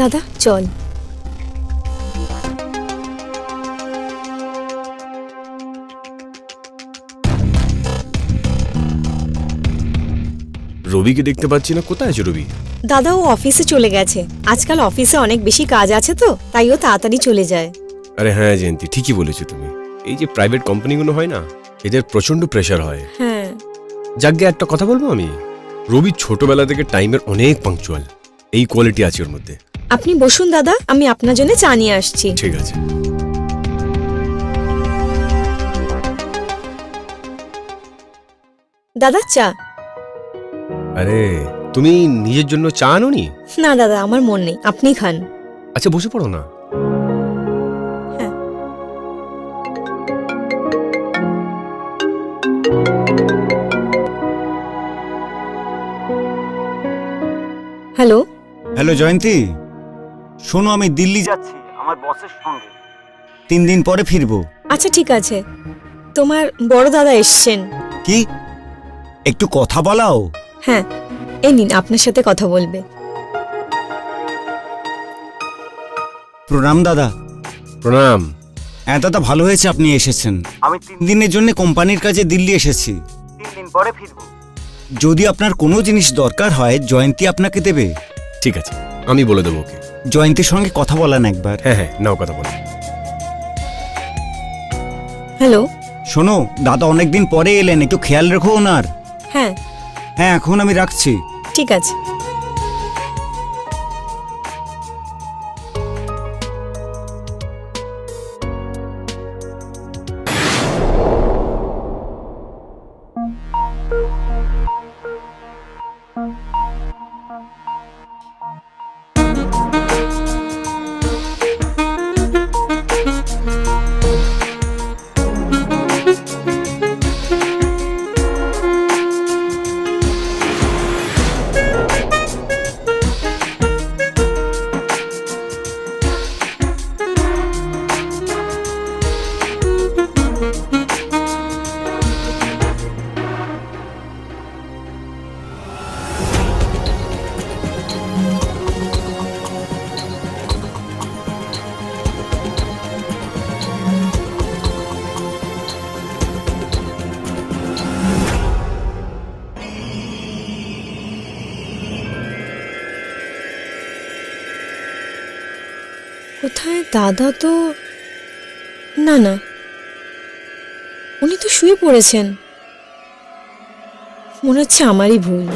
দাদা চল। রবিকে দেখতে পাচ্ছি না, কোথায় আছে রবি? দাদা ও অফিসে চলে গেছে, আজকাল অফিসে অনেক বেশি কাজ আছে তো তাই ও তাড়াতাড়ি চলে যায়। আরে হ্যাঁ জয়ন্তী, ঠিকই বলেছো তুমি। এই যে প্রাইভেট কোম্পানিগুলো হয় না, এদের প্রচন্ড প্রেশার হয়। হ্যাঁ। যাকে একটা কথা বলবো আমি, রবি ছোটবেলা থেকে টাইমের অনেক পাংচুয়াল, এই কোয়ালিটি আছে ওর মধ্যে। আপনি বসুন দাদা, আমি আপনার জন্য চা নিয়ে আসছি। ঠিক আছে। দাদা চা। আরে তুমি নিজের জন্য চা আনোনি? না দাদা, আমার মন নেই, আপনি খান। আচ্ছা বসে পড়ো না। হ্যাঁ। হ্যালো। হ্যালো জয়ন্তী, শোনো আমি দিল্লি যাচ্ছি আমার বসের সঙ্গে, 3 দিন পরে ফিরবো। আচ্ছা ঠিক আছে, তোমার বড় দাদা এসছেন। কি একটু কথা বলাও? হ্যাঁ, এই নিন, আপনার সাথে কথা বলবে। প্রণাম দাদা। প্রণাম। হ্যাঁ দাদা, ভালো হয়েছে আপনি এসেছেন। আমি 3 দিনের জন্য কোম্পানির কাজে দিল্লি এসেছি, 3 দিন পরে ফিরবো। যদি আপনার কোনো জিনিস দরকার হয় জয়ন্তী আপনাকে দেবে। ঠিক আছে, আমি বলে দেবো ওকে। জয়ন্তীর সঙ্গে কথা বলেন একবার। হ্যাঁ হ্যাঁ, নাও কথা বলো। হ্যালো। শোনো দাদা অনেকদিন পরে এলেন, একটু খেয়াল রেখো ওনার। হ্যাঁ। হ্যাঁ এখন আমি রাখছি। ঠিক আছে। কোথায় দাদা? তো না না, উনি তো শুয়ে পড়েছেন, মনে হচ্ছে আমারই ভুল।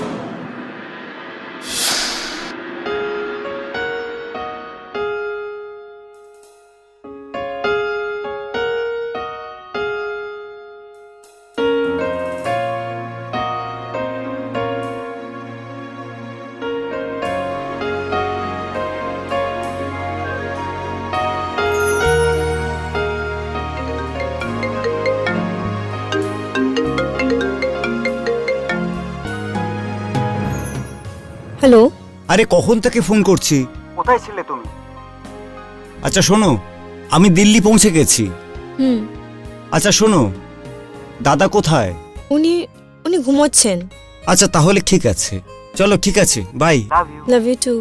হ্যালো। আরে কখন থেকে ফোন করছি, কোথায় ছিলে তুমি? আচ্ছা শোনো, আমি দিল্লি পৌঁছে গেছি। হুম। আচ্ছা শোনো, দাদা কোথায়? উনি উনি ঘুমোচ্ছেন। আচ্ছা তাহলে ঠিক আছে, চলো ঠিক আছে, বাই। Love you two.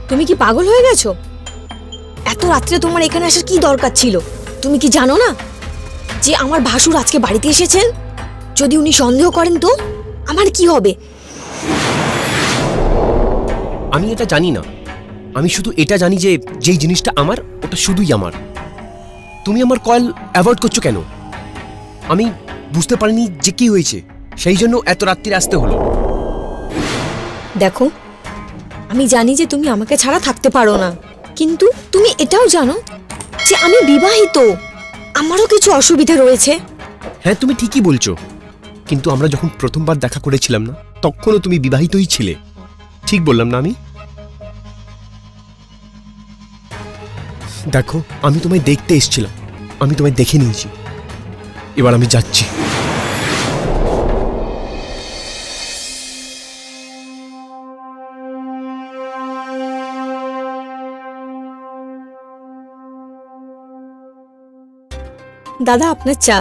তুমি কি পাগল হয়ে গেছো? এত রাত্রে তোমার এখানে আসার কি দরকার ছিল? তুমি কি জানো না যে আমার ভাসুর আজকে বাড়িতে এসেছেন? যদি উনি সন্দেহ করেন তো আমার কি হবে? আমি এটা জানি না। আমি শুধু এটা জানি যে যেই জিনিসটা আমার ওটা শুধুই আমার। তুমি আমার কল অ্যাভয়েড করছো কেন? আমি বুঝতে পারিনি যে কি হয়েছে, সেই জন্য এত রাত্রিরে আসতে হলো। দেখো, আমি জানি যে তুমি আমাকে ছাড়া থাকতে পারো না, কিন্তু তুমি এটাও জানো যে আমি বিবাহিত। আমারও কিছু অসুবিধা রয়েছে। হ্যাঁ, তুমি ঠিকই বলছো, কিন্তু আমরা যখন প্রথমবার দেখা করেছিলাম না, তখনও তুমি বিবাহিতই ছিলে। ঠিক বললাম না আমি? দেখো, আমি তোমায় দেখতে এসেছিলাম, আমি তোমায় দেখে নিয়েছি। এবার আমি যাচ্ছি। দাদা, আপনার চা।